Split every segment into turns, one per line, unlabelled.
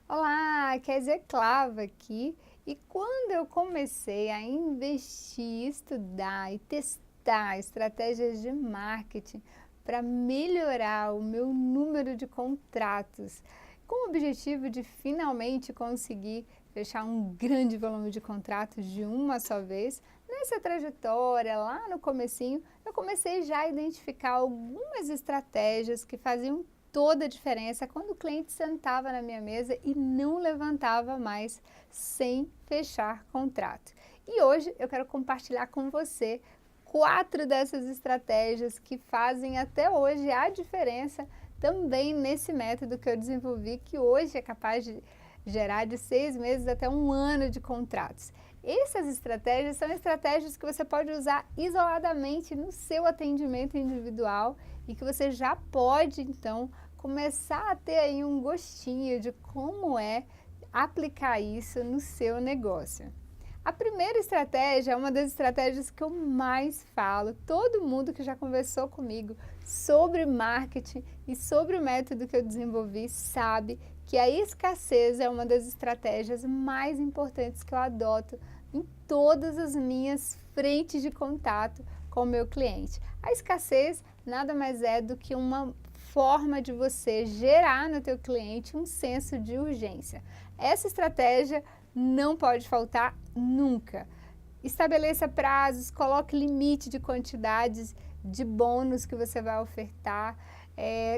Olá, Kézia Clava aqui. E quando eu comecei a investir, estudar e testar estratégias de marketing para melhorar o meu número de contratos, com o objetivo de finalmente conseguir fechar um grande volume de contratos de uma só vez, nessa trajetória, lá no comecinho, eu comecei já a identificar algumas estratégias que faziam toda a diferença quando o cliente sentava na minha mesa e não levantava mais sem fechar contrato. E hoje eu quero compartilhar com você 4 dessas estratégias que fazem até hoje a diferença também nesse método que eu desenvolvi, que hoje é capaz de gerar de 6 meses até 1 ano de contratos. Essas estratégias são estratégias que você pode usar isoladamente no seu atendimento individual e que você já pode, então, começar a ter aí um gostinho de como é aplicar isso no seu negócio. A primeira estratégia é uma das estratégias que eu mais falo. Todo mundo que já conversou comigo sobre marketing e sobre o método que eu desenvolvi sabe que a escassez é uma das estratégias mais importantes que eu adoto em todas as minhas frentes de contato com o meu cliente. A escassez nada mais é do que uma forma de você gerar no teu cliente um senso de urgência. Essa estratégia não pode faltar nunca. Estabeleça prazos, coloque limite de quantidades de bônus que você vai ofertar,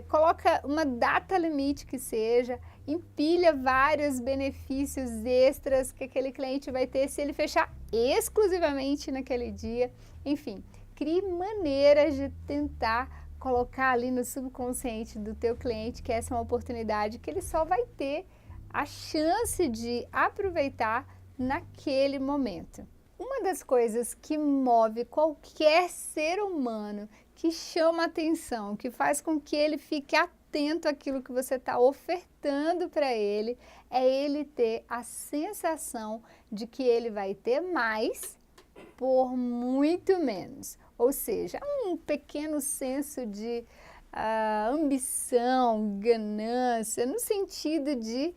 coloca uma data limite que seja, empilha vários benefícios extras que aquele cliente vai ter se ele fechar exclusivamente naquele dia. Enfim, crie maneiras de tentar colocar ali no subconsciente do teu cliente que essa é uma oportunidade que ele só vai ter a chance de aproveitar naquele momento. Uma das coisas que move qualquer ser humano, que chama atenção, que faz com que ele fique atento àquilo que você está ofertando para ele, é ele ter a sensação de que ele vai ter mais por muito menos. Ou seja, um pequeno senso de ambição, ganância, no sentido de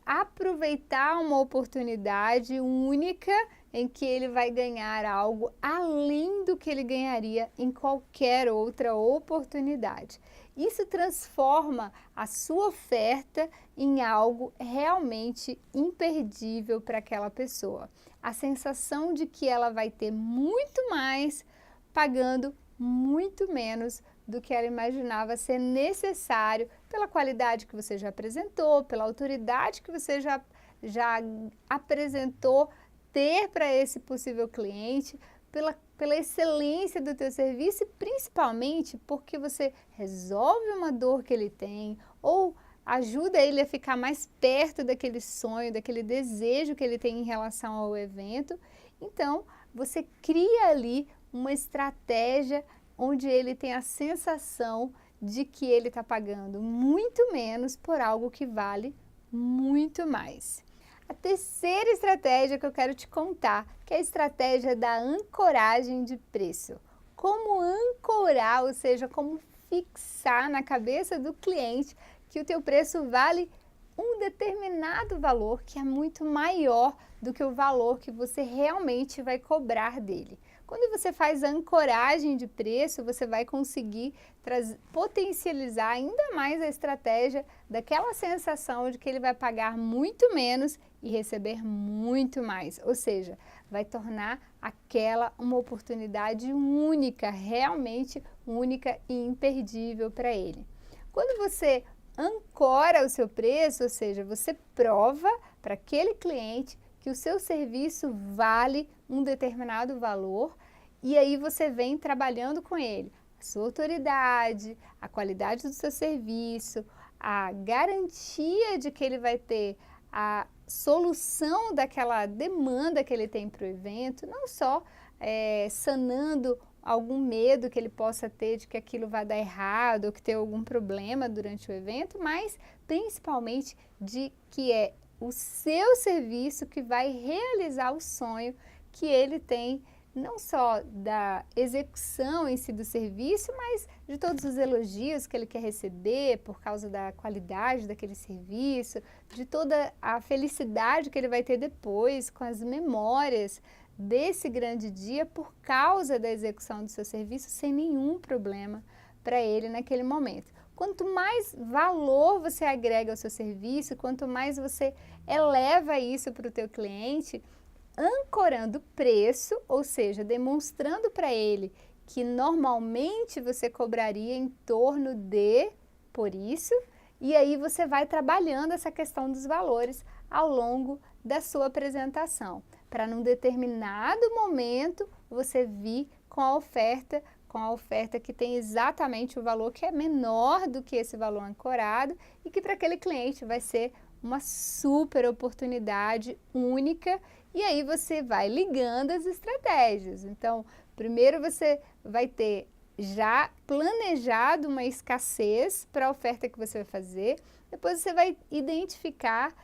aproveitar uma oportunidade única em que ele vai ganhar algo além do que ele ganharia em qualquer outra oportunidade. Isso transforma a sua oferta em algo realmente imperdível para aquela pessoa. A sensação de que ela vai ter muito mais pagando muito menos do que ela imaginava ser necessário pela qualidade que você já apresentou, pela autoridade que você já apresentou ter para esse possível cliente, pela excelência do teu serviço e principalmente porque você resolve uma dor que ele tem ou ajuda ele a ficar mais perto daquele sonho, daquele desejo que ele tem em relação ao evento. Então, você cria ali uma estratégia onde ele tem a sensação de que ele está pagando muito menos por algo que vale muito mais. A terceira estratégia que eu quero te contar, que é a estratégia da ancoragem de preço. Como ancorar, ou seja, como fixar na cabeça do cliente que o teu preço vale um determinado valor que é muito maior do que o valor que você realmente vai cobrar dele. Quando você faz a ancoragem de preço, você vai conseguir potencializar ainda mais a estratégia daquela sensação de que ele vai pagar muito menos e receber muito mais, ou seja, vai tornar aquela uma oportunidade única, realmente única e imperdível para ele. Quando você ancora o seu preço, ou seja, você prova para aquele cliente que o seu serviço vale um determinado valor e aí você vem trabalhando com ele a sua autoridade, a qualidade do seu serviço, a garantia de que ele vai ter a solução daquela demanda que ele tem para o evento, não só sanando algum medo que ele possa ter de que aquilo vai dar errado ou que tem algum problema durante o evento, mas principalmente de que é o seu serviço que vai realizar o sonho que ele tem não só da execução em si do serviço, mas de todos os elogios que ele quer receber por causa da qualidade daquele serviço, de toda a felicidade que ele vai ter depois com as memórias desse grande dia por causa da execução do seu serviço sem nenhum problema para ele naquele momento. Quanto mais valor você agrega ao seu serviço, quanto mais você eleva isso para o teu cliente, ancorando preço, ou seja, demonstrando para ele que normalmente você cobraria em torno de por isso, e aí você vai trabalhando essa questão dos valores ao longo da sua apresentação, para num determinado momento você vir com a oferta que tem exatamente o valor que é menor do que esse valor ancorado e que para aquele cliente vai ser uma super oportunidade única. E aí você vai ligando as estratégias. Então, primeiro você vai ter já planejado uma escassez para a oferta que você vai fazer, depois você vai identificar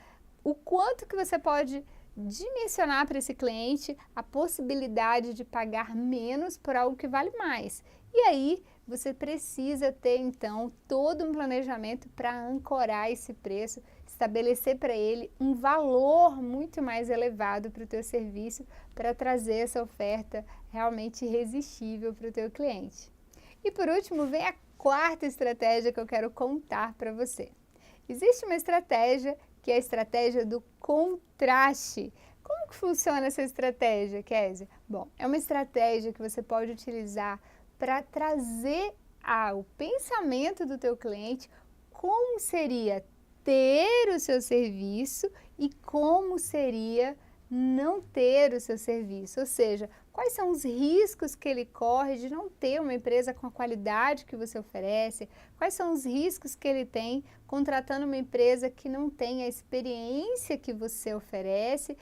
o quanto que você pode dimensionar para esse cliente a possibilidade de pagar menos por algo que vale mais. E aí você precisa ter então todo um planejamento para ancorar esse preço, estabelecer para ele um valor muito mais elevado para o teu serviço, para trazer essa oferta realmente irresistível para o teu cliente. E por último, vem a quarta estratégia que eu quero contar para você. Existe uma estratégia que é a estratégia do contraste. Como que funciona essa estratégia, Kézia? Bom, é uma estratégia que você pode utilizar para trazer ao pensamento do teu cliente como seria ter o seu serviço e como seria não ter o seu serviço, ou seja, quais são os riscos que ele corre de não ter uma empresa com a qualidade que você oferece, quais são os riscos que ele tem contratando uma empresa que não tem a experiência que você oferece,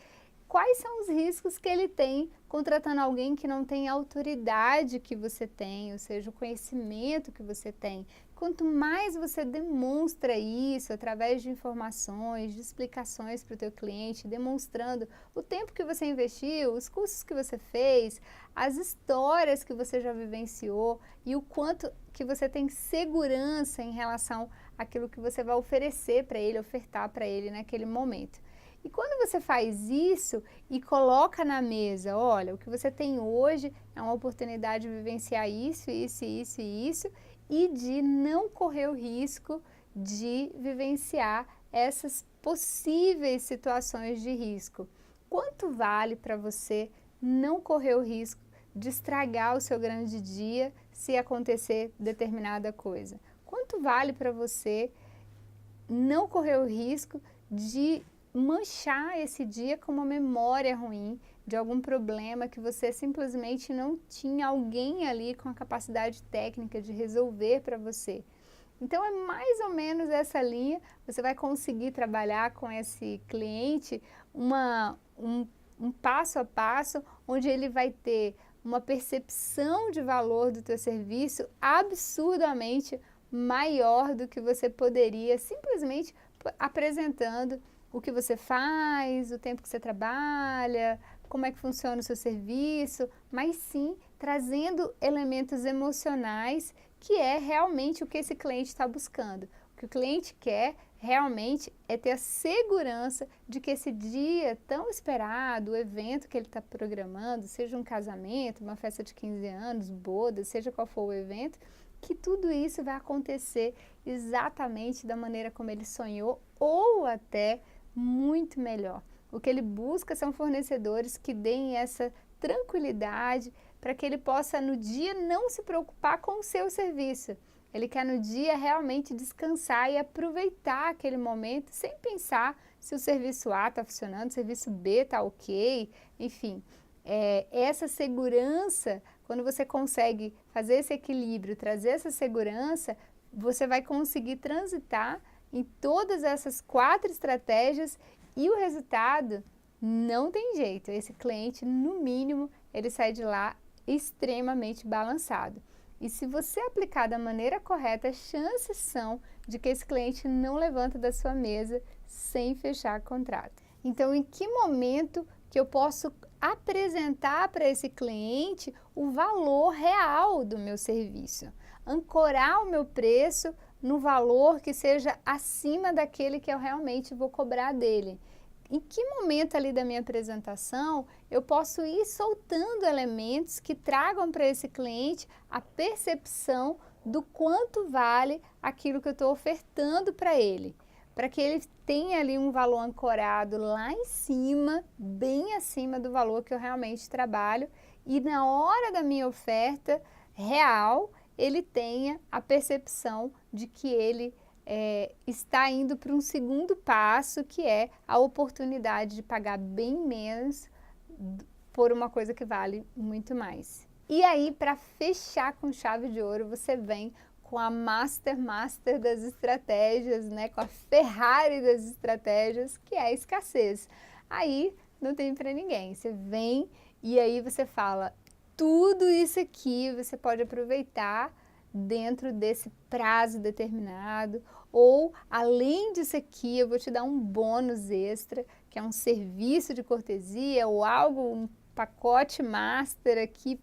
quais são os riscos que ele tem contratando alguém que não tem a autoridade que você tem, ou seja, o conhecimento que você tem. Quanto mais você demonstra isso através de informações, de explicações para o teu cliente, demonstrando o tempo que você investiu, os cursos que você fez, as histórias que você já vivenciou e o quanto que você tem segurança em relação àquilo que você vai oferecer para ele, ofertar para ele naquele momento. E quando você faz isso e coloca na mesa, olha, o que você tem hoje é uma oportunidade de vivenciar isso, isso, isso e isso, e de não correr o risco de vivenciar essas possíveis situações de risco. Quanto vale para você não correr o risco de estragar o seu grande dia se acontecer determinada coisa? Quanto vale para você não correr o risco de manchar esse dia com uma memória ruim de algum problema que você simplesmente não tinha alguém ali com a capacidade técnica de resolver para você? Então é mais ou menos essa linha, você vai conseguir trabalhar com esse cliente um passo a passo, onde ele vai ter uma percepção de valor do teu serviço absurdamente maior do que você poderia simplesmente apresentando o que você faz, o tempo que você trabalha, como é que funciona o seu serviço, mas sim trazendo elementos emocionais que é realmente o que esse cliente está buscando. O que o cliente quer realmente é ter a segurança de que esse dia tão esperado, o evento que ele está programando, seja um casamento, uma festa de 15 anos, boda, seja qual for o evento, que tudo isso vai acontecer exatamente da maneira como ele sonhou ou até muito melhor. O que ele busca são fornecedores que deem essa tranquilidade para que ele possa no dia não se preocupar com o seu serviço. Ele quer no dia realmente descansar e aproveitar aquele momento sem pensar se o serviço A está funcionando, o serviço B está ok, enfim. Essa segurança, quando você consegue fazer esse equilíbrio, trazer essa segurança, você vai conseguir transitar em todas essas 4 estratégias e o resultado não tem jeito. Esse cliente, no mínimo, ele sai de lá extremamente balançado. E se você aplicar da maneira correta, as chances são de que esse cliente não levanta da sua mesa sem fechar contrato. Então, em que momento que eu posso apresentar para esse cliente o valor real do meu serviço, ancorar o meu preço no valor que seja acima daquele que eu realmente vou cobrar dele. Em que momento ali da minha apresentação eu posso ir soltando elementos que tragam para esse cliente a percepção do quanto vale aquilo que eu estou ofertando para ele, para que ele tenha ali um valor ancorado lá em cima, bem acima do valor que eu realmente trabalho, e na hora da minha oferta real, ele tenha a percepção de que ele está indo para um segundo passo, que é a oportunidade de pagar bem menos por uma coisa que vale muito mais. E aí, para fechar com chave de ouro, você vem com a master das estratégias, né? Com a Ferrari das estratégias, que é a escassez. Aí não tem para ninguém. Você vem e aí você fala, tudo isso aqui você pode aproveitar dentro desse prazo determinado, ou além disso aqui eu vou te dar um bônus extra, que é um serviço de cortesia ou algo, um pacote master aqui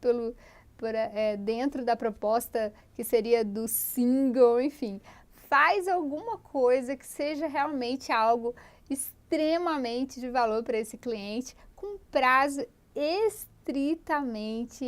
dentro da proposta que seria do single, enfim. Faz alguma coisa que seja realmente algo extremamente de valor para esse cliente, com prazo estritamente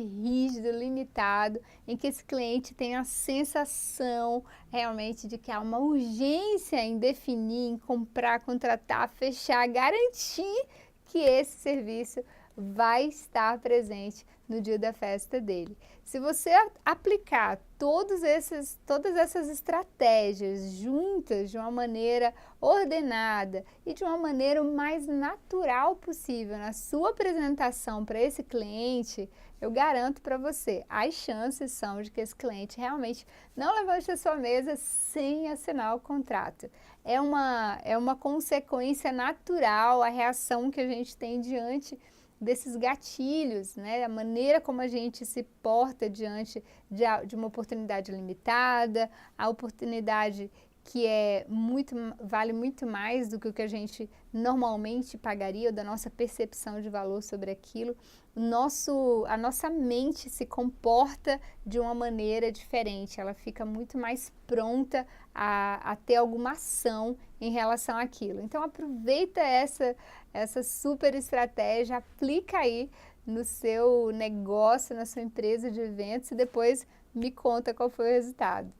rígido, limitado, em que esse cliente tenha a sensação realmente de que há uma urgência em definir, em comprar, contratar, fechar, garantir que esse serviço vai estar presente no dia da festa dele. Se você aplicar todas essas estratégias juntas de uma maneira ordenada e de uma maneira o mais natural possível na sua apresentação para esse cliente, eu garanto para você, as chances são de que esse cliente realmente não levante a sua mesa sem assinar o contrato. É uma consequência natural a reação que a gente tem diante desses gatilhos, né? A maneira como a gente se porta diante de uma oportunidade limitada, a oportunidade que vale muito mais do que o que a gente normalmente pagaria, ou da nossa percepção de valor sobre aquilo. A nossa mente se comporta de uma maneira diferente, ela fica muito mais pronta a ter alguma ação em relação àquilo. Então aproveita essa super estratégia, aplica aí no seu negócio, na sua empresa de eventos e depois me conta qual foi o resultado.